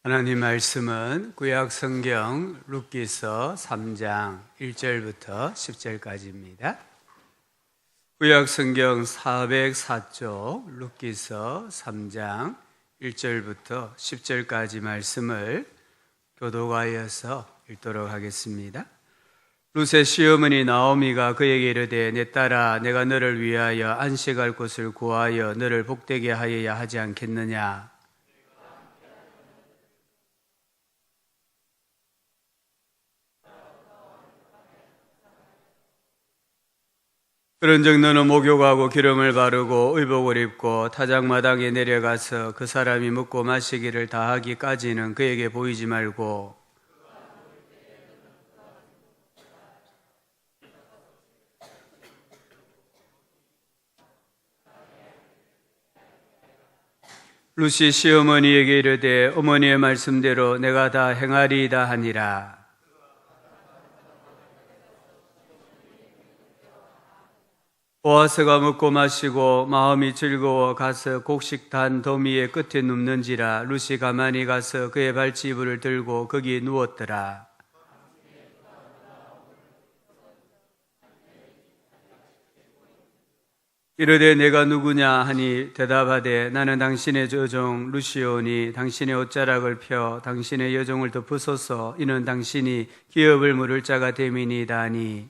하나님 말씀은 구약 성경 룻기서 3장 1절부터 10절까지입니다. 구약 성경 404쪽 룻기서 3장 1절부터 10절까지 말씀을 교독하여서 읽도록 하겠습니다. 룻의 시어머니 나오미가 그에게 이르되 내 딸아 내가 너를 위하여 안식할 곳을 구하여 너를 복되게 하여야 하지 않겠느냐. 그런즉 너는 목욕하고 기름을 바르고 의복을 입고 타작마당에 내려가서 그 사람이 먹고 마시기를 다하기까지는 그에게 보이지 말고 룻이 시어머니에게 이르되 어머니의 말씀대로 내가 다 행하리이다 하니라. 보아스가 먹고 마시고 마음이 즐거워 가서 곡식단 더미의 끝에 눕는지라. 룻이 가만히 가서 그의 발치이불을 들고 거기 누웠더라. 이르되 내가 누구냐 하니 대답하되 나는 당신의 여종 룻이오니 당신의 옷자락을 펴 당신의 여종을 덮으소서. 이는 당신이 기업을 물을 자가 됨이니이다 하니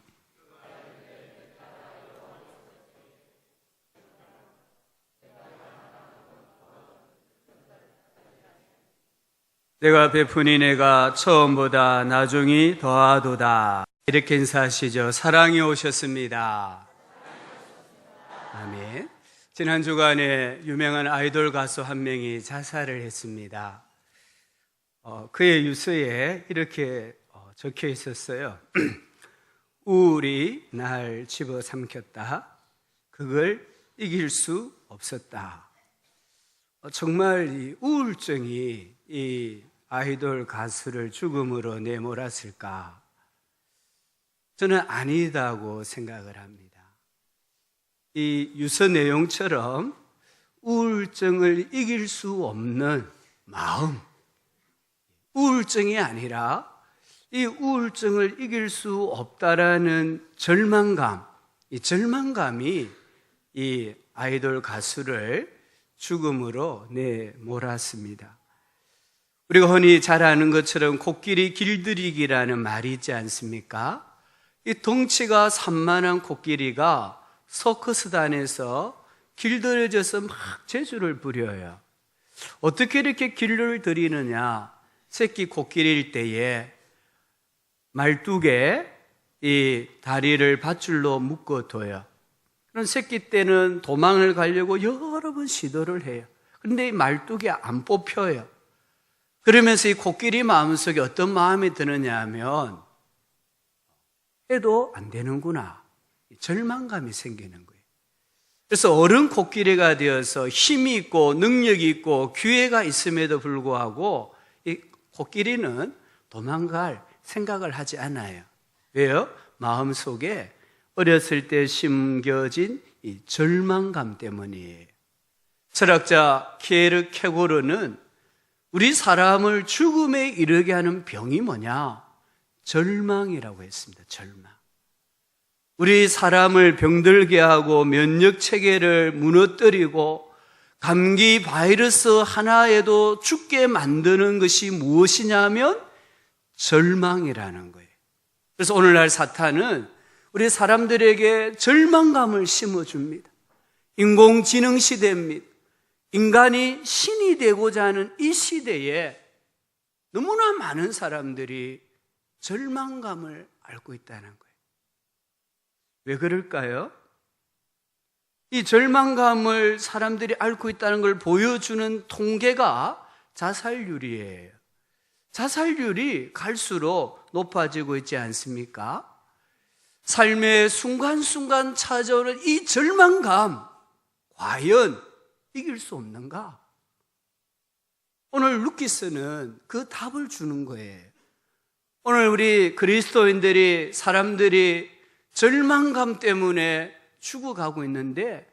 내가 베푸니 내가 처음보다 나중이 더하도다. 이렇게 인사하시죠. 사랑이 오셨습니다. 아멘. 지난 주간에 유명한 아이돌 가수 한 명이 자살을 했습니다. 그의 유서에 이렇게 적혀 있었어요. 우울이 날 집어삼켰다. 그걸 이길 수 없었다. 정말 이 우울증이 이 아이돌 가수를 죽음으로 내몰았을까? 저는 아니다고 생각을 합니다. 이 유서 내용처럼 우울증을 이길 수 없는 마음, 우울증이 아니라 이 우울증을 이길 수 없다라는 절망감, 이 절망감이 이 아이돌 가수를 죽음으로 내몰았습니다. 우리가 흔히 잘 아는 것처럼 코끼리 길들이기라는 말이 있지 않습니까? 이 덩치가 산만한 코끼리가 서커스단에서 길들여져서 막 재주를 부려요. 어떻게 이렇게 길을 들이느냐? 새끼 코끼리일 때에 말뚝에 이 다리를 밧줄로 묶어둬요. 그럼 새끼 때는 도망을 가려고 여러 번 시도를 해요. 그런데 이 말뚝이 안 뽑혀요. 그러면서 이 코끼리 마음속에 어떤 마음이 드느냐 하면 해도 안 되는구나. 절망감이 생기는 거예요. 그래서 어른 코끼리가 되어서 힘이 있고 능력이 있고 기회가 있음에도 불구하고 이 코끼리는 도망갈 생각을 하지 않아요. 왜요? 마음속에 어렸을 때 심겨진 이 절망감 때문이에요. 철학자 키에르 케고르는 우리 사람을 죽음에 이르게 하는 병이 뭐냐? 절망이라고 했습니다. 절망. 우리 사람을 병들게 하고 면역 체계를 무너뜨리고 감기 바이러스 하나에도 죽게 만드는 것이 무엇이냐면 절망이라는 거예요. 그래서 오늘날 사탄은 우리 사람들에게 절망감을 심어줍니다. 인공지능 시대입니다. 인간이 신이 되고자 하는 이 시대에 너무나 많은 사람들이 절망감을 앓고 있다는 거예요. 왜 그럴까요? 이 절망감을 사람들이 앓고 있다는 걸 보여주는 통계가 자살률이에요. 자살률이 갈수록 높아지고 있지 않습니까? 삶의 순간순간 찾아오는 이 절망감, 과연 이길 수 없는가? 오늘 룻기서는 그 답을 주는 거예요. 오늘 우리 그리스도인들이, 사람들이 절망감 때문에 죽어가고 있는데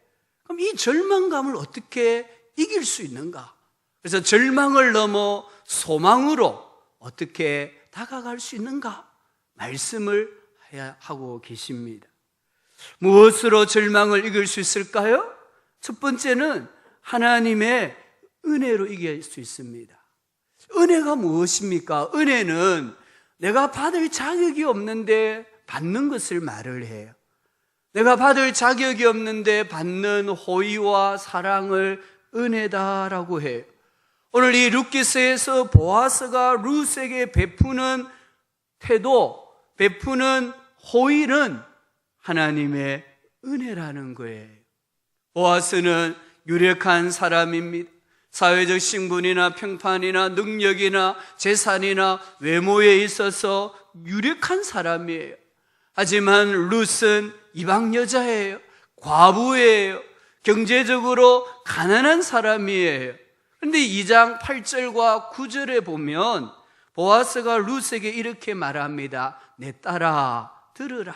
그럼 이 절망감을 어떻게 이길 수 있는가? 그래서 절망을 넘어 소망으로 어떻게 다가갈 수 있는가 말씀을 하고 계십니다. 무엇으로 절망을 이길 수 있을까요? 첫 번째는 하나님의 은혜로 이길 수 있습니다. 은혜가 무엇입니까? 은혜는 내가 받을 자격이 없는데 받는 것을 말을 해요. 내가 받을 자격이 없는데 받는 호의와 사랑을 은혜다라고 해요. 오늘 이 룻기서에서 보아스가 룻에게 베푸는 태도, 베푸는 호의는 하나님의 은혜라는 거예요. 보아스는 유력한 사람입니다. 사회적 신분이나 평판이나 능력이나 재산이나 외모에 있어서 유력한 사람이에요. 하지만 룻은 이방 여자예요. 과부예요. 경제적으로 가난한 사람이에요. 그런데 2장 8절과 9절에 보면 보아스가 룻에게 이렇게 말합니다. 내 딸아 들으라.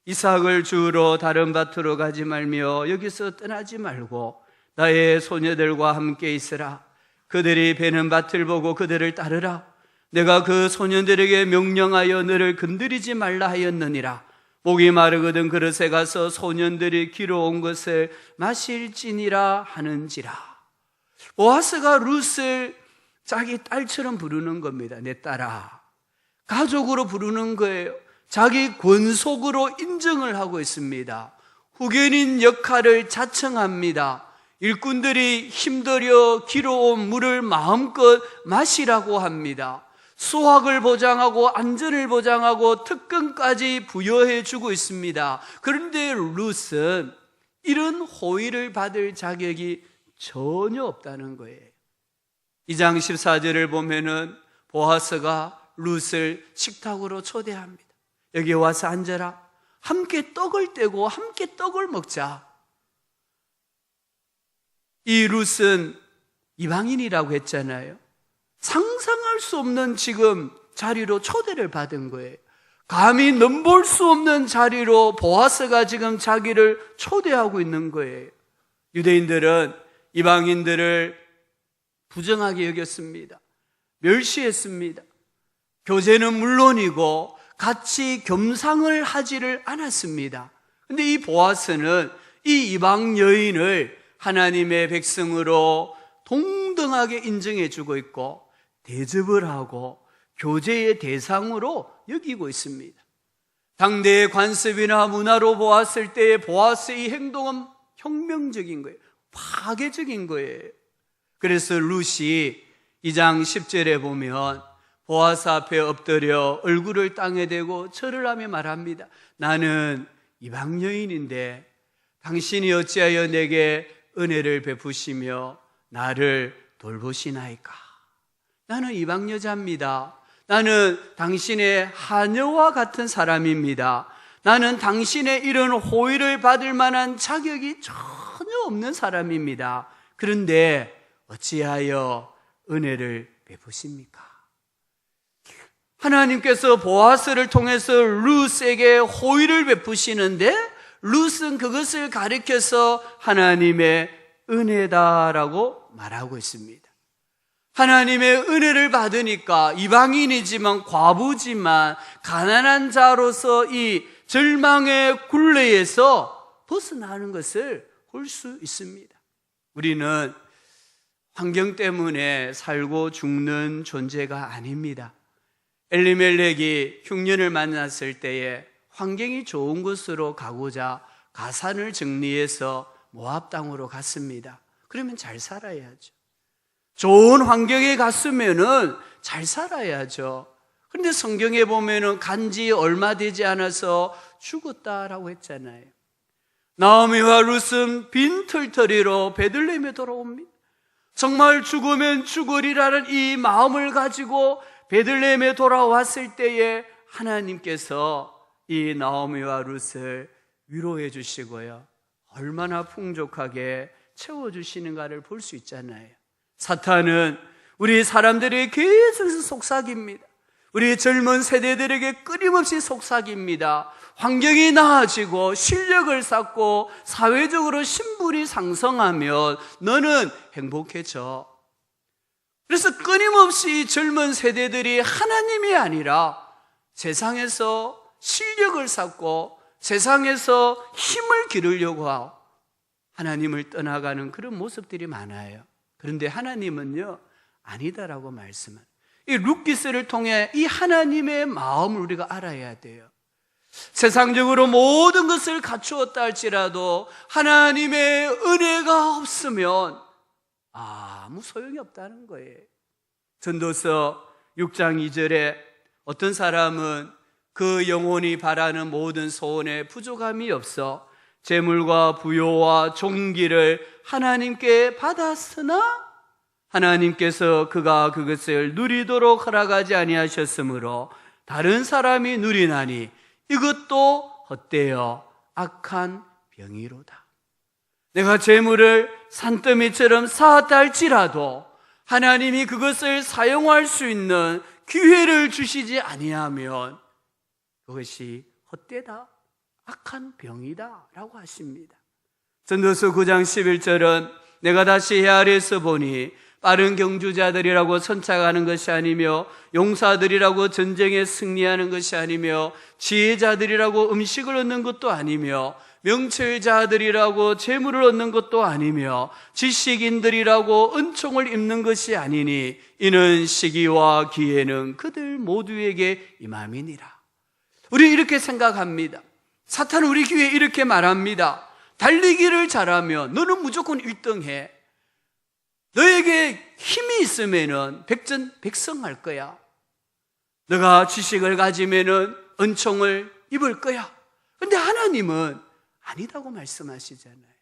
이삭을 주우러 다른 밭으로 가지 말며 여기서 떠나지 말고 나의 소녀들과 함께 있으라. 그들이 베는 밭을 보고 그들을 따르라. 내가 그 소년들에게 명령하여 너를 건드리지 말라 하였느니라. 목이 마르거든 그릇에 가서 소년들이 길어온 것을 마실지니라 하는지라. 보아스가 룻을 자기 딸처럼 부르는 겁니다. 내 딸아. 가족으로 부르는 거예요. 자기 권속으로 인정을 하고 있습니다. 후견인 역할을 자청합니다. 일꾼들이 힘들여 길어온 물을 마음껏 마시라고 합니다. 수확을 보장하고 안전을 보장하고 특권까지 부여해 주고 있습니다. 그런데 룻은 이런 호의를 받을 자격이 전혀 없다는 거예요. 2장 14절을 보면은 보아스가 룻을 식탁으로 초대합니다. 여기 와서 앉아라. 함께 떡을 떼고 함께 떡을 먹자. 이 룻은 이방인이라고 했잖아요. 상상할 수 없는 지금 자리로 초대를 받은 거예요. 감히 넘볼 수 없는 자리로 보아스가 지금 자기를 초대하고 있는 거예요. 유대인들은 이방인들을 부정하게 여겼습니다. 멸시했습니다. 교제는 물론이고 같이 겸상을 하지를 않았습니다. 그런데 이 보아스는 이 이방 여인을 하나님의 백성으로 동등하게 인정해 주고 있고 대접을 하고 교제의 대상으로 여기고 있습니다. 당대의 관습이나 문화로 보았을 때의 보아스의 행동은 혁명적인 거예요. 파괴적인 거예요. 그래서 룻이 2장 10절에 보면 보아스 앞에 엎드려 얼굴을 땅에 대고 절을 하며 말합니다. 나는 이방 여인인데 당신이 어찌하여 내게 은혜를 베푸시며 나를 돌보시나이까. 나는 이방 여자입니다. 나는 당신의 하녀와 같은 사람입니다. 나는 당신의 이런 호의를 받을 만한 자격이 전혀 없는 사람입니다. 그런데 어찌하여 은혜를 베푸십니까? 하나님께서 보아스를 통해서 룻에게 호의를 베푸시는데 룻은 그것을 가리켜서 하나님의 은혜다라고 말하고 있습니다. 하나님의 은혜를 받으니까 이방인이지만 과부지만 가난한 자로서 이 절망의 굴레에서 벗어나는 것을 볼 수 있습니다. 우리는 환경 때문에 살고 죽는 존재가 아닙니다. 엘리멜렉이 흉년을 만났을 때에 환경이 좋은 곳으로 가고자 가산을 정리해서 모압 땅으로 갔습니다. 그러면 잘 살아야죠. 좋은 환경에 갔으면은 잘 살아야죠. 그런데 성경에 보면은 간지 얼마 되지 않아서 죽었다라고 했잖아요. 나오미와 룻은 빈털터리로 베들레헴에 돌아옵니다. 정말 죽으면 죽으리라는 이 마음을 가지고 베들레헴에 돌아왔을 때에 하나님께서 이 나오미와 룻을 위로해 주시고요, 얼마나 풍족하게 채워주시는가를 볼 수 있잖아요. 사탄은 우리 사람들이 계속해서 속삭입니다. 우리 젊은 세대들에게 끊임없이 속삭입니다. 환경이 나아지고 실력을 쌓고 사회적으로 신분이 상승하면 너는 행복해져. 그래서 끊임없이 젊은 세대들이 하나님이 아니라 세상에서 실력을 쌓고 세상에서 힘을 기르려고 하고 하나님을 떠나가는 그런 모습들이 많아요. 그런데 하나님은요, 아니다라고 말씀합니다. 이 룻기스를 통해 이 하나님의 마음을 우리가 알아야 돼요. 세상적으로 모든 것을 갖추었다 할지라도 하나님의 은혜가 없으면 아무 소용이 없다는 거예요. 전도서 6장 2절에 어떤 사람은 그 영혼이 바라는 모든 소원에 부족함이 없어 재물과 부요와 종기를 하나님께 받았으나 하나님께서 그가 그것을 누리도록 허락하지 아니하셨으므로 다른 사람이 누리나니 이것도 헛되어 악한 병이로다. 내가 재물을 산더미처럼 쌓았다 할지라도 하나님이 그것을 사용할 수 있는 기회를 주시지 아니하면 그것이 헛되다, 악한 병이다 라고 하십니다. 전도서 9장 11절은 내가 다시 헤아려서 보니 빠른 경주자들이라고 선착하는 것이 아니며 용사들이라고 전쟁에 승리하는 것이 아니며 지혜자들이라고 음식을 얻는 것도 아니며 명철자들이라고 재물을 얻는 것도 아니며 지식인들이라고 은총을 입는 것이 아니니 이는 시기와 기회는 그들 모두에게 임함이니라. 우리 이렇게 생각합니다. 사탄은 우리 귀에 이렇게 말합니다. 달리기를 잘하면 너는 무조건 1등해. 너에게 힘이 있으면은 백전백승할 거야. 너가 지식을 가지면은 은총을 입을 거야. 근데 하나님은 아니다고 말씀하시잖아요.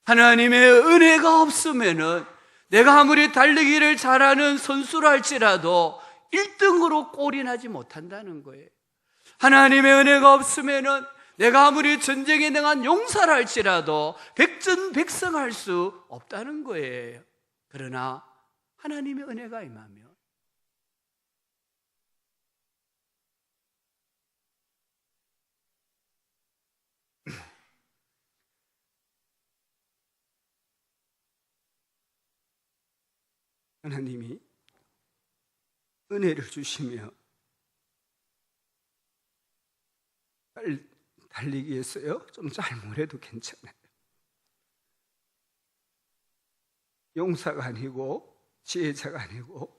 하나님의 은혜가 없으면은 내가 아무리 달리기를 잘하는 선수라 할지라도 1등으로 꼴이 나지 못한다는 거예요. 하나님의 은혜가 없으면은 내가 아무리 전쟁에 능한 용사라 할지라도 백전백승할 수 없다는 거예요. 그러나 하나님의 은혜가 임하면 하나님이 은혜를 주시며 달리기 위해서요, 좀 잘못해도 괜찮아요. 용사가 아니고 지혜자가 아니고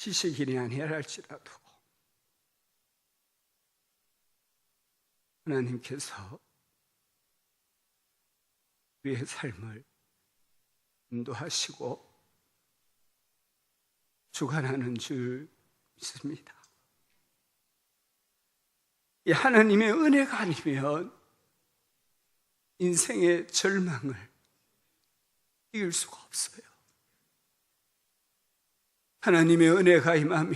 지식인이 아니라 할지라도 하나님께서 우리의 삶을 인도하시고 주관하는 줄 믿습니다. 이 하나님의 은혜가 아니면 인생의 절망을 이길 수가 없어요. 하나님의 은혜가 임하면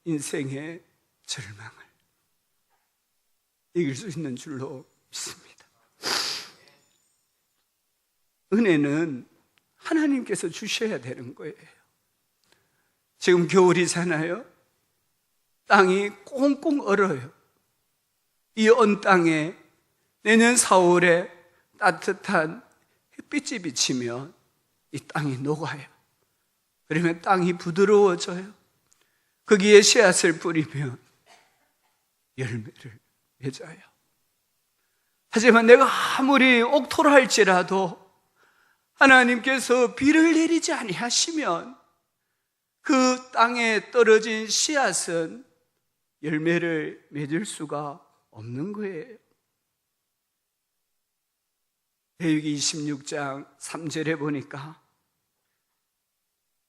인생의 절망을 이길 수 있는 줄로 믿습니다. 은혜는 하나님께서 주셔야 되는 거예요. 지금 겨울이잖아요. 땅이 꽁꽁 얼어요. 이 언 땅에 내년 4월에 따뜻한 햇빛이 비치면 이 땅이 녹아요. 그러면 땅이 부드러워져요. 거기에 씨앗을 뿌리면 열매를 맺어요. 하지만 내가 아무리 옥토로 할지라도 하나님께서 비를 내리지 아니하시면 그 땅에 떨어진 씨앗은 열매를 맺을 수가 없는 거예요. 레위기 26장 3절에 보니까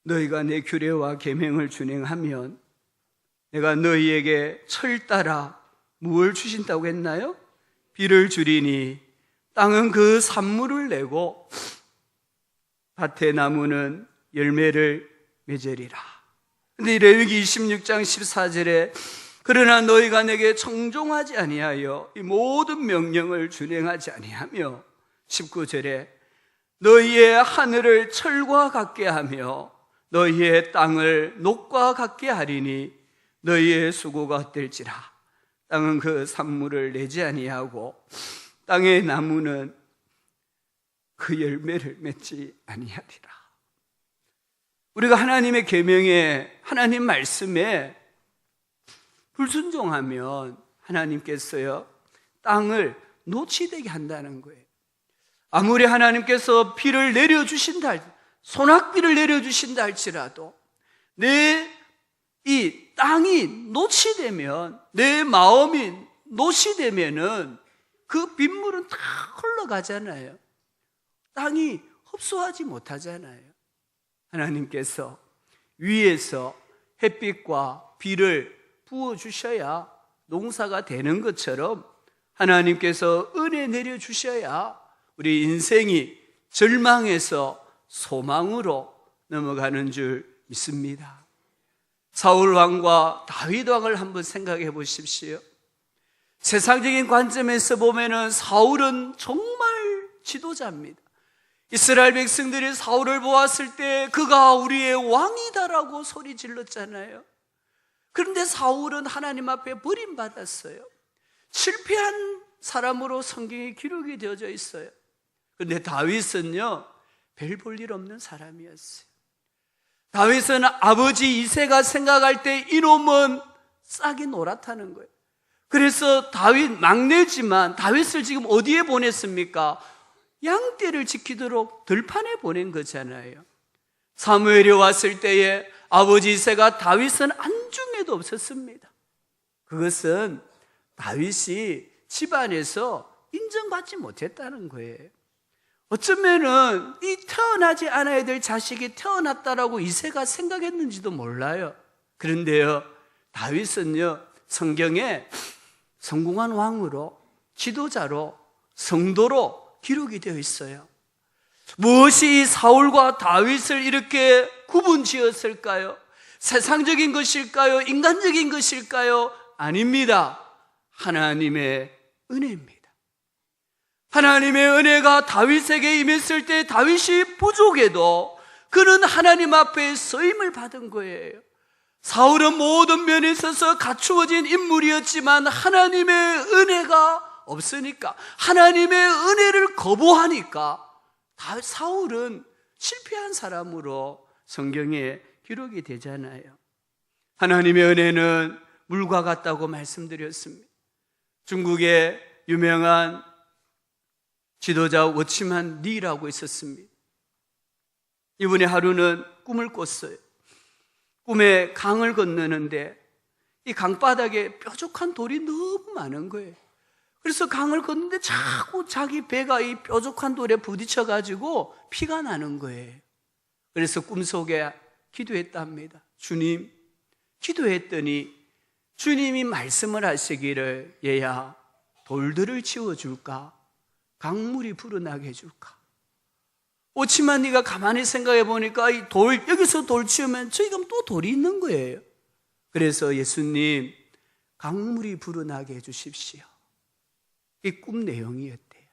너희가 내 규례와 계명을 준행하면 내가 너희에게 철 따라 무엇을 주신다고 했나요? 비를 주리니 땅은 그 산물을 내고 밭의 나무는 열매를 맺으리라. 근데 레위기 26장 14절에 그러나 너희가 내게 청종하지 아니하여 이 모든 명령을 준행하지 아니하며 19절에 너희의 하늘을 철과 같게 하며 너희의 땅을 녹과 같게 하리니 너희의 수고가 헛될지라. 땅은 그 산물을 내지 아니하고 땅의 나무는 그 열매를 맺지 아니하리라. 우리가 하나님의 계명에, 하나님 말씀에 불순종하면 하나님께서요, 땅을 노치되게 한다는 거예요. 아무리 하나님께서 비를 내려주신다, 소낙비를 내려주신다 할지라도 이 땅이 노치되면, 내 마음이 노치되면은 그 빗물은 다 흘러가잖아요. 땅이 흡수하지 못하잖아요. 하나님께서 위에서 햇빛과 비를 부어주셔야 농사가 되는 것처럼 하나님께서 은혜 내려주셔야 우리 인생이 절망에서 소망으로 넘어가는 줄 믿습니다. 사울 왕과 다윗 왕을 한번 생각해 보십시오. 세상적인 관점에서 보면은 사울은 정말 지도자입니다. 이스라엘 백성들이 사울을 보았을 때 그가 우리의 왕이다라고 소리 질렀잖아요. 그런데 사울은 하나님 앞에 버림받았어요. 실패한 사람으로 성경에 기록이 되어져 있어요. 그런데 다윗은요, 별 볼 일 없는 사람이었어요. 다윗은 아버지 이새가 생각할 때 이놈은 싹이 노랗다는 거예요. 그래서 다윗 막내지만 다윗을 지금 어디에 보냈습니까? 양떼를 지키도록 들판에 보낸 거잖아요. 사무엘이 왔을 때에 아버지 이새가 다윗은 안중에도 없었습니다. 그것은 다윗이 집안에서 인정받지 못했다는 거예요. 어쩌면은 이 태어나지 않아야 될 자식이 태어났다라고 이새가 생각했는지도 몰라요. 그런데요, 다윗은요, 성경에 성공한 왕으로, 지도자로, 성도로 기록이 되어 있어요. 무엇이 사울과 다윗을 이렇게 구분 지었을까요? 세상적인 것일까요? 인간적인 것일까요? 아닙니다. 하나님의 은혜입니다. 하나님의 은혜가 다윗에게 임했을 때 다윗이 부족해도 그는 하나님 앞에 쓰임을 받은 거예요. 사울은 모든 면에 있어서 갖추어진 인물이었지만 하나님의 은혜가 없으니까, 하나님의 은혜를 거부하니까 사울은 실패한 사람으로 성경에 기록이 되잖아요. 하나님의 은혜는 물과 같다고 말씀드렸습니다. 중국의 유명한 지도자 워치만 리라고 있었습니다. 이분이 하루는 꿈을 꿨어요. 꿈에 강을 건너는데 이 강바닥에 뾰족한 돌이 너무 많은 거예요. 그래서 강을 걷는데 자꾸 자기 배가 이 뾰족한 돌에 부딪혀가지고 피가 나는 거예요. 그래서 꿈속에 기도했답니다. 주님, 기도했더니 주님이 말씀을 하시기를, 얘야, 돌들을 치워줄까? 강물이 불어나게 해줄까? 오치만 네가 가만히 생각해 보니까 이 돌, 여기서 돌 치우면 저기가 또 돌이 있는 거예요. 그래서 예수님, 강물이 불어나게 해주십시오. 이 꿈 내용이었대요.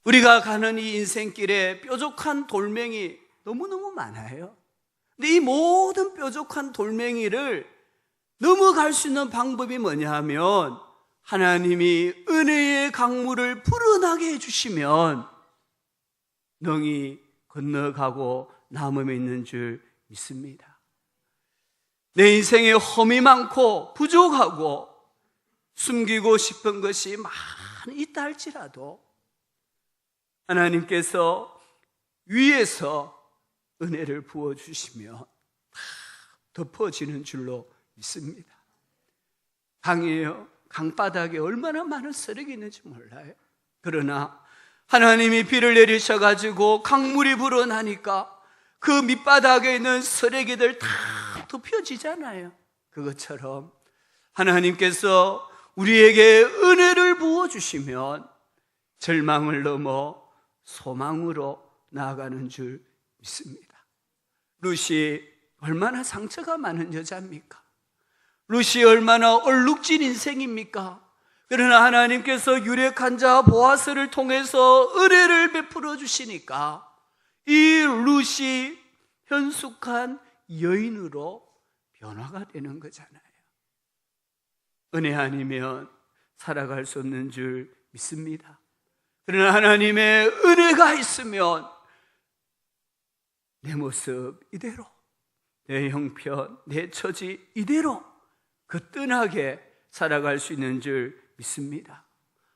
우리가 가는 이 인생길에 뾰족한 돌멩이 너무너무 많아요. 근데 이 모든 뾰족한 돌멩이를 넘어갈 수 있는 방법이 뭐냐 하면 하나님이 은혜의 강물을 불어나게 해주시면 능히 건너가고 남음에 있는 줄 믿습니다. 내 인생에 험이 많고 부족하고 숨기고 싶은 것이 많이 있다 할지라도 하나님께서 위에서 은혜를 부어주시면 덮어지는 줄로 믿습니다. 강이에요. 강바닥에 얼마나 많은 쓰레기 있는지 몰라요. 그러나 하나님이 비를 내리셔가지고 강물이 불어나니까 그 밑바닥에 있는 쓰레기들 다 덮여지잖아요. 그것처럼 하나님께서 우리에게 은혜를 부어주시면 절망을 넘어 소망으로 나아가는 줄 믿습니다. 룻이 얼마나 상처가 많은 여자입니까? 룻이 얼마나 얼룩진 인생입니까? 그러나 하나님께서 유력한 자 보아스를 통해서 은혜를 베풀어 주시니까 이 룻이 현숙한 여인으로 변화가 되는 거잖아요. 은혜 아니면 살아갈 수 없는 줄 믿습니다. 그러나 하나님의 은혜가 있으면 내 모습 이대로, 내 형편, 내 처지 이대로 거뜬하게 살아갈 수 있는 줄 믿습니다.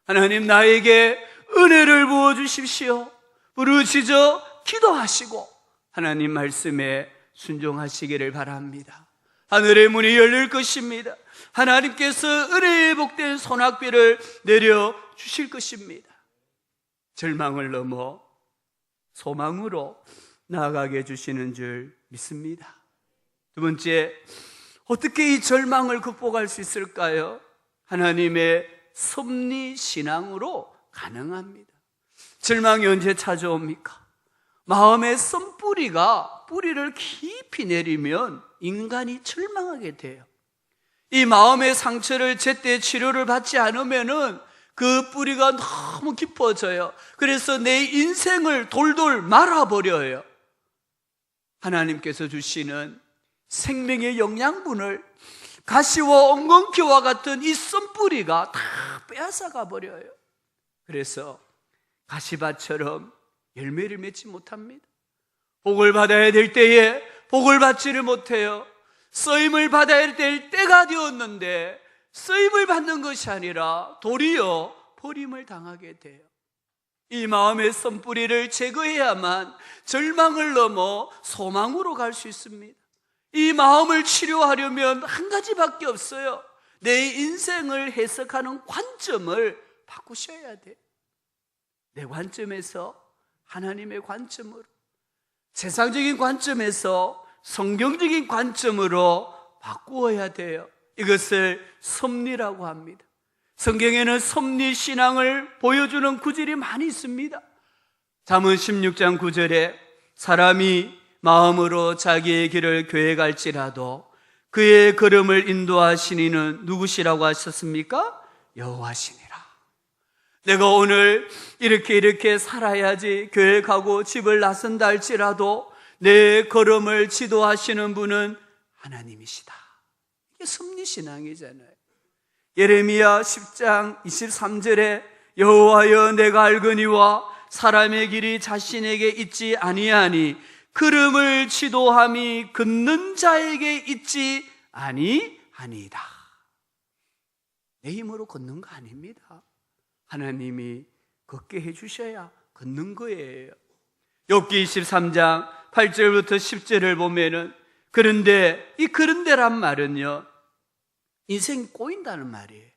하나님, 나에게 은혜를 부어주십시오. 부르짖어 기도하시고 하나님 말씀에 순종하시기를 바랍니다. 하늘의 문이 열릴 것입니다. 하나님께서 은혜의 복된 소낙비를 내려주실 것입니다. 절망을 넘어 소망으로 나아가게 해주시는 줄 믿습니다. 두 번째, 어떻게 이 절망을 극복할 수 있을까요? 하나님의 섭리신앙으로 가능합니다. 절망이 언제 찾아옵니까? 마음의 썬뿌리가 뿌리를 깊이 내리면 인간이 절망하게 돼요. 이 마음의 상처를 제때 치료를 받지 않으면은 그 뿌리가 너무 깊어져요. 그래서 내 인생을 돌돌 말아버려요. 하나님께서 주시는 생명의 영양분을 가시와 엉겅퀴와 같은 이 썬뿌리가 다 빼앗아가 버려요. 그래서 가시밭처럼 열매를 맺지 못합니다. 복을 받아야 될 때에 복을 받지를 못해요. 쓰임을 받아야 될 때가 되었는데 쓰임을 받는 것이 아니라 도리어 버림을 당하게 돼요. 이 마음의 썬뿌리를 제거해야만 절망을 넘어 소망으로 갈 수 있습니다. 이 마음을 치료하려면 한 가지밖에 없어요. 내 인생을 해석하는 관점을 바꾸셔야 돼요. 내 관점에서 하나님의 관점으로, 세상적인 관점에서 성경적인 관점으로 바꾸어야 돼요. 이것을 섭리라고 합니다. 성경에는 섭리 신앙을 보여주는 구절이 많이 있습니다. 잠언 16장 9절에 사람이 마음으로 자기의 길을 계획할지라도 그의 걸음을 인도하시니는 누구시라고 하셨습니까? 여호와시니라. 내가 오늘 이렇게 살아야지 계획하고 집을 나선다 할지라도 내 걸음을 지도하시는 분은 하나님이시다. 이게 섭리신앙이잖아요. 예레미야 10장 23절에 여호와여 내가 알거니와 사람의 길이 자신에게 있지 아니하니 걸음을 지도함이 걷는 자에게 있지 아니하니이다. 내 힘으로 걷는 거 아닙니다. 하나님이 걷게 해주셔야 걷는 거예요. 욥기 23장 8절부터 10절을 보면은 그런데란 말은요, 인생이 꼬인다는 말이에요.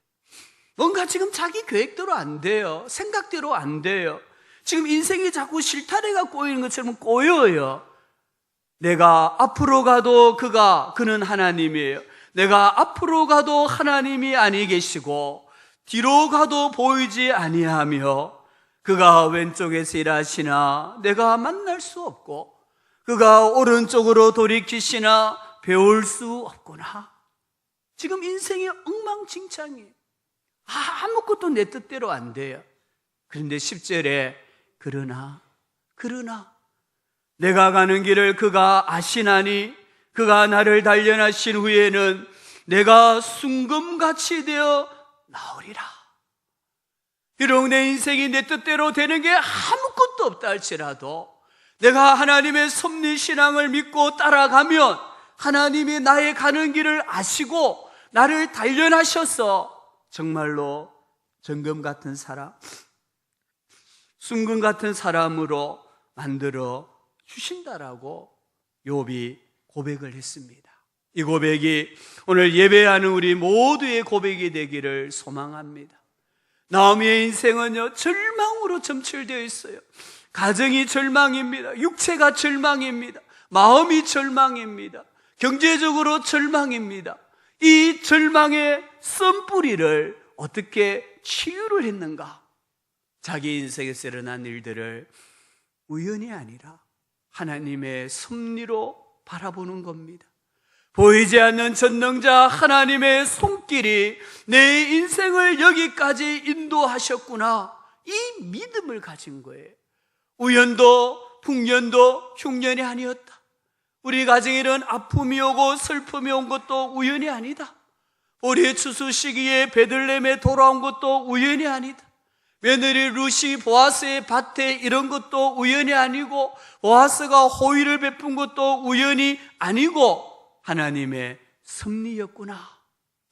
뭔가 지금 자기 계획대로 안 돼요. 생각대로 안 돼요. 지금 인생이 자꾸 실타래가 꼬이는 것처럼 꼬여요. 내가 앞으로 가도 그는 하나님이에요. 내가 앞으로 가도 하나님이 아니 계시고 뒤로 가도 보이지 아니하며 그가 왼쪽에서 일하시나 내가 만날 수 없고 그가 오른쪽으로 돌이키시나 배울 수 없구나. 지금 인생이 엉망진창이에요. 아무것도 내 뜻대로 안 돼요. 그런데 10절에 그러나 내가 가는 길을 그가 아시나니 그가 나를 단련하신 후에는 내가 순금같이 되어 나오리라. 비록 내 인생이 내 뜻대로 되는 게 아무것도 없다 할지라도 내가 하나님의 섭리신앙을 믿고 따라가면 하나님이 나의 가는 길을 아시고 나를 단련하셔서 정말로 정금 같은 사람, 순금 같은 사람으로 만들어 주신다라고 욥이 고백을 했습니다. 이 고백이 오늘 예배하는 우리 모두의 고백이 되기를 소망합니다. 나오미의 인생은요, 절망으로 점철되어 있어요. 가정이 절망입니다. 육체가 절망입니다. 마음이 절망입니다. 경제적으로 절망입니다. 이 절망의 썬뿌리를 어떻게 치유를 했는가? 자기 인생에서 일어난 일들을 우연이 아니라 하나님의 섭리로 바라보는 겁니다. 보이지 않는 전능자 하나님의 손길이 내 인생을 여기까지 인도하셨구나. 이 믿음을 가진 거예요. 우연도 풍년도 흉년이 아니었다. 우리 가정에 이런 아픔이 오고 슬픔이 온 것도 우연이 아니다. 우리의 추수 시기에 베들레헴에 돌아온 것도 우연이 아니다. 며느리 루시 보아스의 밭에 이런 것도 우연이 아니고, 보아스가 호의를 베푼 것도 우연이 아니고 하나님의 섭리였구나,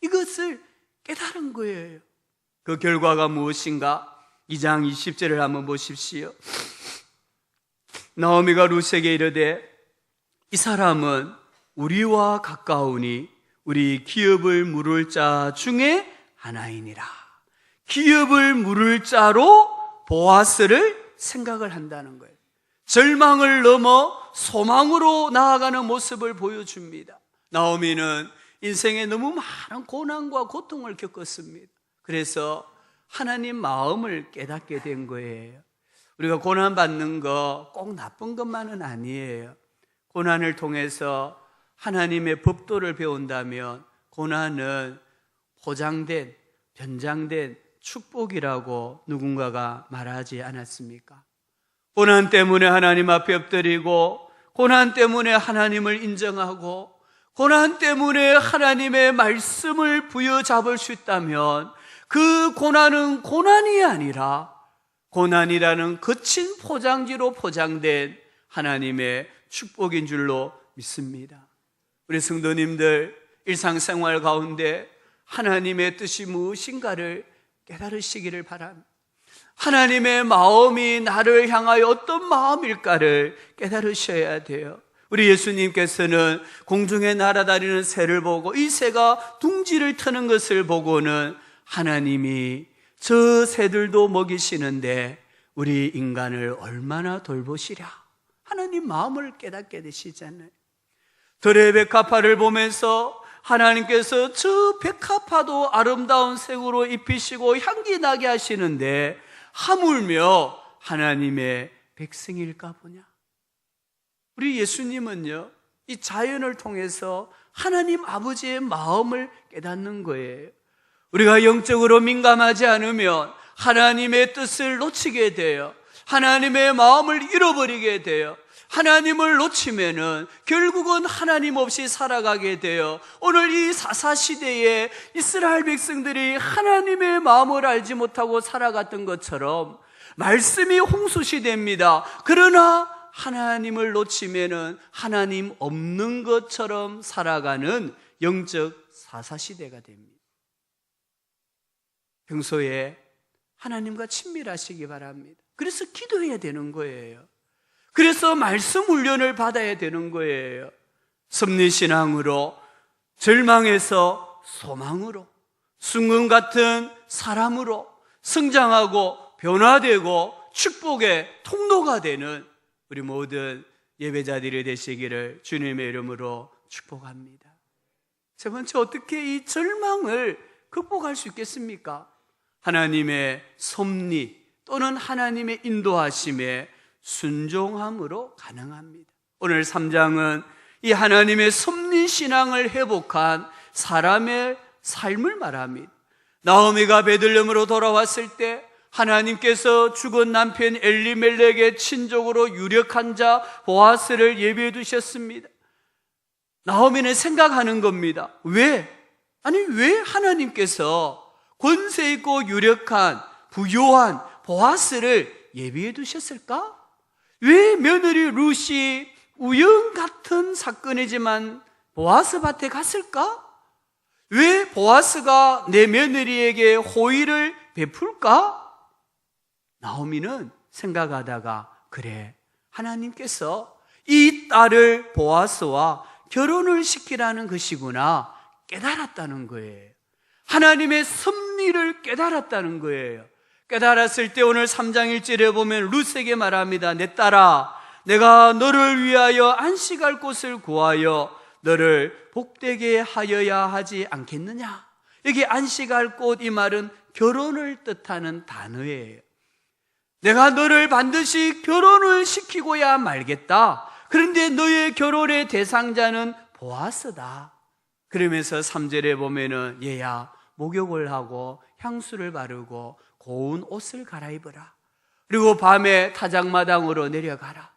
이것을 깨달은 거예요. 그 결과가 무엇인가? 2장 20절을 한번 보십시오. 나오미가 룻에게 이르되 이 사람은 우리와 가까우니 우리 기업을 물을 자 중에 하나이니라. 기업을 물을 자로 보아스를 생각을 한다는 거예요. 절망을 넘어 소망으로 나아가는 모습을 보여줍니다. 나오미는 인생에 너무 많은 고난과 고통을 겪었습니다. 그래서 하나님 마음을 깨닫게 된 거예요. 우리가 고난받는 거 꼭 나쁜 것만은 아니에요. 고난을 통해서 하나님의 법도를 배운다면 고난은 포장된, 변장된 축복이라고 누군가가 말하지 않았습니까? 고난 때문에 하나님 앞에 엎드리고, 고난 때문에 하나님을 인정하고, 고난 때문에 하나님의 말씀을 부여잡을 수 있다면 그 고난은 고난이 아니라 고난이라는 거친 포장지로 포장된 하나님의 축복인 줄로 믿습니다. 우리 성도님들, 일상생활 가운데 하나님의 뜻이 무엇인가를 깨달으시기를 바랍니다. 하나님의 마음이 나를 향하여 어떤 마음일까를 깨달으셔야 돼요. 우리 예수님께서는 공중에 날아다니는 새를 보고 이 새가 둥지를 트는 것을 보고는 하나님이 저 새들도 먹이시는데 우리 인간을 얼마나 돌보시랴, 하나님 마음을 깨닫게 되시잖아요. 들의 백합화를 보면서 하나님께서 저 백합화도 아름다운 색으로 입히시고 향기 나게 하시는데 하물며 하나님의 백성일까 보냐. 우리 예수님은요, 이 자연을 통해서 하나님 아버지의 마음을 깨닫는 거예요. 우리가 영적으로 민감하지 않으면 하나님의 뜻을 놓치게 돼요. 하나님의 마음을 잃어버리게 돼요. 하나님을 놓치면은 결국은 하나님 없이 살아가게 돼요. 오늘 이 사사시대에 이스라엘 백성들이 하나님의 마음을 알지 못하고 살아갔던 것처럼 말씀이 홍수시대입니다. 그러나 하나님을 놓치면은 하나님 없는 것처럼 살아가는 영적 사사시대가 됩니다. 평소에 하나님과 친밀하시기 바랍니다. 그래서 기도해야 되는 거예요. 그래서 말씀 훈련을 받아야 되는 거예요. 섭리신앙으로, 절망에서 소망으로, 순금 같은 사람으로 성장하고 변화되고 축복의 통로가 되는 우리 모든 예배자들이 되시기를 주님의 이름으로 축복합니다. 세 번째, 어떻게 이 절망을 극복할 수 있겠습니까? 하나님의 섭리 또는 하나님의 인도하심에 순종함으로 가능합니다. 오늘 3장은 이 하나님의 섭리신앙을 회복한 사람의 삶을 말합니다. 나오미가 베들레헴으로 돌아왔을 때 하나님께서 죽은 남편 엘리멜렉의 친족으로 유력한 자 보아스를 예비해 두셨습니다. 나오미는 생각하는 겁니다. 왜 하나님께서 권세 있고 유력한 부요한 보아스를 예비해 두셨을까? 왜 며느리 룻이 우연 같은 사건이지만 보아스 밭에 갔을까? 왜 보아스가 내 며느리에게 호의를 베풀까? 나오미는 생각하다가, 그래, 하나님께서 이 딸을 보아스와 결혼을 시키라는 것이구나 깨달았다는 거예요. 하나님의 섭리를 깨달았다는 거예요. 깨달았을 때 오늘 3장 1절에 보면 룻에게 말합니다. 내 딸아, 내가 너를 위하여 안식할 곳을 구하여 너를 복되게 하여야 하지 않겠느냐. 여기 안식할 곳, 이 말은 결혼을 뜻하는 단어예요. 내가 너를 반드시 결혼을 시키고야 말겠다. 그런데 너의 결혼의 대상자는 보아스다. 그러면서 3절에 보면은 얘야, 목욕을 하고 향수를 바르고 고운 옷을 갈아입어라. 그리고 밤에 타작마당으로 내려가라.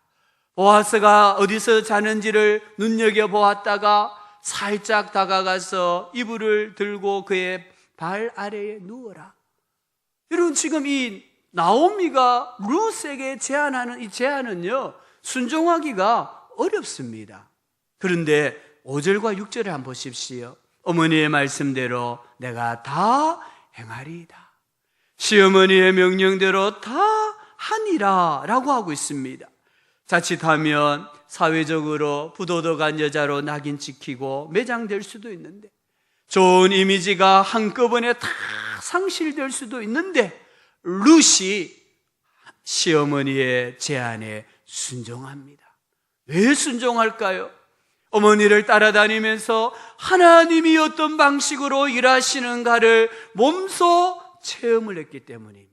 보아스가 어디서 자는지를 눈여겨보았다가 살짝 다가가서 이불을 들고 그의 발 아래에 누워라. 여러분, 지금 이 나오미가 룻에게 제안하는 이 제안은요, 순종하기가 어렵습니다. 그런데 5절과 6절을 한번 보십시오. 어머니의 말씀대로 내가 다 행하리이다. 시어머니의 명령대로 다 하니라 라고 하고 있습니다. 자칫하면 사회적으로 부도덕한 여자로 낙인 찍히고 매장될 수도 있는데, 좋은 이미지가 한꺼번에 다 상실될 수도 있는데, 룻이 시어머니의 제안에 순종합니다. 왜 순종할까요? 어머니를 따라다니면서 하나님이 어떤 방식으로 일하시는가를 몸소 체험을 했기 때문입니다.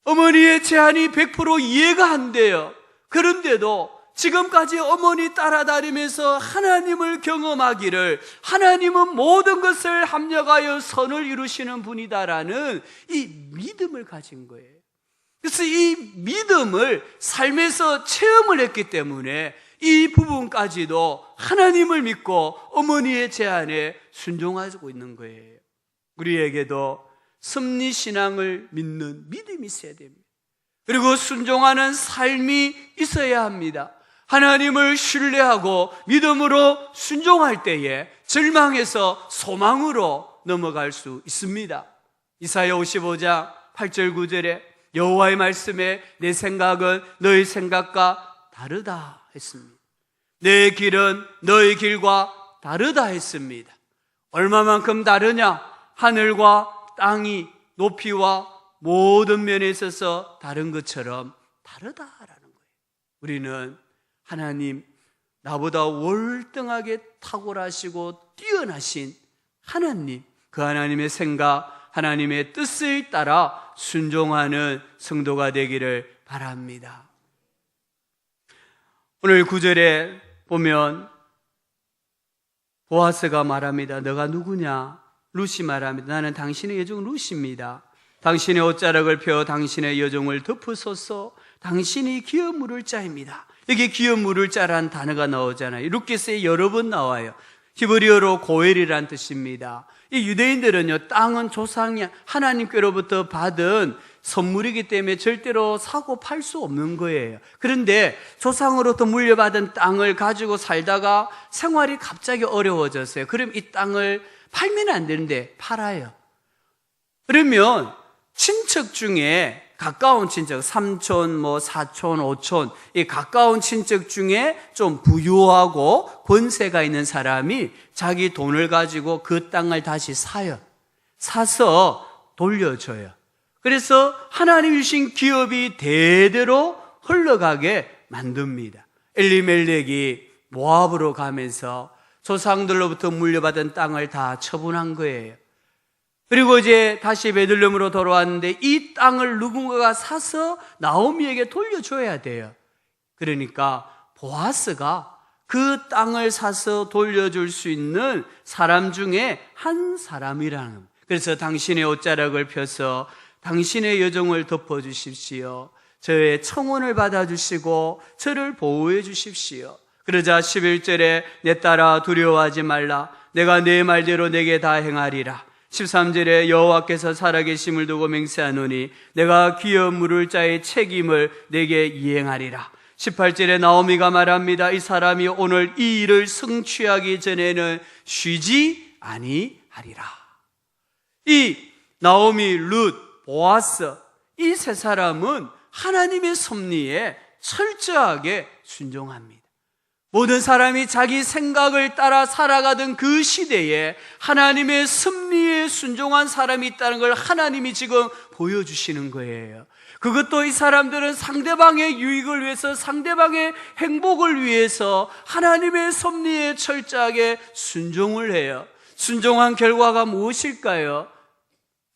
어머니의 제안이 100% 이해가 안 돼요. 그런데도 지금까지 어머니 따라다니면서 하나님을 경험하기를, 하나님은 모든 것을 합력하여 선을 이루시는 분이다라는 이 믿음을 가진 거예요. 그래서 이 믿음을 삶에서 체험을 했기 때문에 이 부분까지도 하나님을 믿고 어머니의 제안에 순종하고 있는 거예요. 우리에게도 섭리신앙을 믿는 믿음이 있어야 됩니다. 그리고 순종하는 삶이 있어야 합니다. 하나님을 신뢰하고 믿음으로 순종할 때에 절망에서 소망으로 넘어갈 수 있습니다. 이사야 55장 8절 9절에 여호와의 말씀에 내 생각은 너희 생각과 다르다 했습니다. 내 길은 너희 길과 다르다 했습니다. 얼마만큼 다르냐? 하늘과 땅이 높이와 모든 면에 있어서 다른 것처럼 다르다라는 거예요. 우리는 하나님, 나보다 월등하게 탁월하시고 뛰어나신 하나님, 그 하나님의 생각, 하나님의 뜻을 따라 순종하는 성도가 되기를 바랍니다. 오늘 9절에 보면 보아스가 말합니다. 너가 누구냐? 룻이 말합니다. 나는 당신의 여종 룻입니다. 당신의 옷자락을 펴 당신의 여종을 덮으소서. 당신이 기업 물을 자입니다. 여기 기업 물을 자라는 단어가 나오잖아요. 룻기서에 여러 번 나와요. 히브리어로 고엘이란 뜻입니다. 이 유대인들은요, 땅은 조상이 하나님께로부터 받은 선물이기 때문에 절대로 사고 팔 수 없는 거예요. 그런데 조상으로부터 물려받은 땅을 가지고 살다가 생활이 갑자기 어려워졌어요. 그럼 이 땅을 팔면 안 되는데 팔아요. 그러면 친척 중에 가까운 친척, 삼촌, 사촌, 오촌, 이 가까운 친척 중에 좀 부유하고 권세가 있는 사람이 자기 돈을 가지고 그 땅을 다시 사요. 사서 돌려줘요. 그래서 하나님 주신 기업이 대대로 흘러가게 만듭니다. 엘리멜렉이 모압으로 가면서 조상들로부터 물려받은 땅을 다 처분한 거예요. 그리고 이제 다시 베들레헴으로 돌아왔는데 이 땅을 누군가가 사서 나오미에게 돌려줘야 돼요. 그러니까 보아스가 그 땅을 사서 돌려줄 수 있는 사람 중에 한 사람이라는 겁니다. 그래서 당신의 옷자락을 펴서 당신의 여종을 덮어주십시오. 저의 청혼을 받아주시고 저를 보호해 주십시오. 그러자 11절에 내 딸아 두려워하지 말라. 내가 내 말대로 내게 다 행하리라. 13절에 여호와께서 살아계심을 두고 맹세하노니 내가 기업 물을 자의 책임을 내게 이행하리라. 18절에 나오미가 말합니다. 이 사람이 오늘 이 일을 성취하기 전에는 쉬지 아니하리라. 이 나오미, 룻, 보아스, 이 세 사람은 하나님의 섭리에 철저하게 순종합니다. 모든 사람이 자기 생각을 따라 살아가던 그 시대에 하나님의 섭리에 순종한 사람이 있다는 걸 하나님이 지금 보여주시는 거예요. 그것도 이 사람들은 상대방의 유익을 위해서, 상대방의 행복을 위해서 하나님의 섭리에 철저하게 순종을 해요. 순종한 결과가 무엇일까요?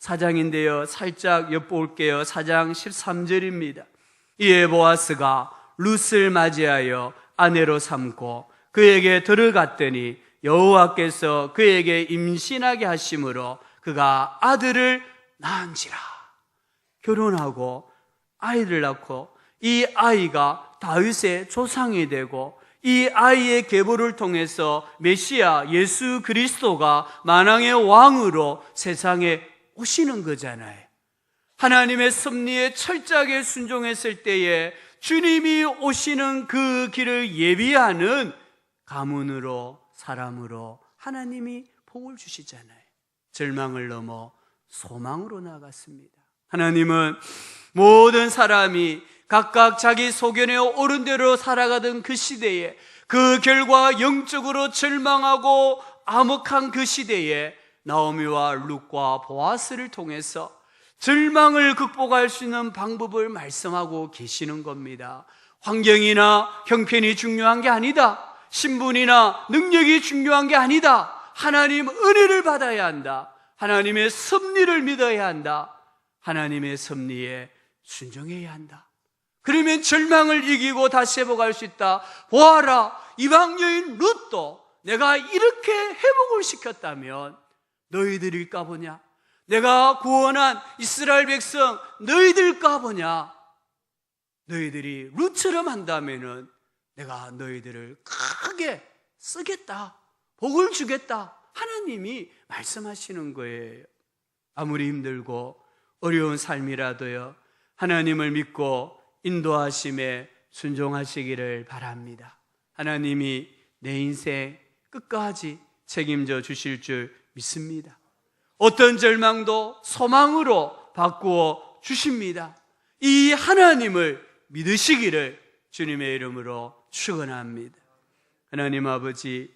4장인데요. 살짝 엿볼게요. 4장 13절입니다. 이에 보아스가 룻을 맞이하여 아내로 삼고 그에게 들어갔더니 여호와께서 그에게 임신하게 하심으로 그가 아들을 낳은지라. 결혼하고 아이를 낳고 이 아이가 다윗의 조상이 되고 이 아이의 계보를 통해서 메시아 예수 그리스도가 만왕의 왕으로 세상에 오시는 거잖아요. 하나님의 섭리에 철저하게 순종했을 때에 주님이 오시는 그 길을 예비하는 가문으로, 사람으로 하나님이 복을 주시잖아요. 절망을 넘어 소망으로 나갔습니다. 하나님은 모든 사람이 각각 자기 소견에 옳은 대로 살아가던 그 시대에, 그 결과 영적으로 절망하고 암흑한 그 시대에 나오미와 룻과 보아스를 통해서 절망을 극복할 수 있는 방법을 말씀하고 계시는 겁니다. 환경이나 형편이 중요한 게 아니다. 신분이나 능력이 중요한 게 아니다. 하나님 은혜를 받아야 한다. 하나님의 섭리를 믿어야 한다. 하나님의 섭리에 순종해야 한다. 그러면 절망을 이기고 다시 회복할 수 있다. 보아라, 이방 여인 룻도 내가 이렇게 회복을 시켰다면 너희들이 까보냐? 내가 구원한 이스라엘 백성 너희들 까보냐? 너희들이 룻처럼 한다면은 내가 너희들을 크게 쓰겠다. 복을 주겠다. 하나님이 말씀하시는 거예요. 아무리 힘들고 어려운 삶이라도요, 하나님을 믿고 인도하심에 순종하시기를 바랍니다. 하나님이 내 인생 끝까지 책임져 주실 줄 믿습니다. 어떤 절망도 소망으로 바꾸어 주십니다. 이 하나님을 믿으시기를 주님의 이름으로 축원합니다. 하나님 아버지,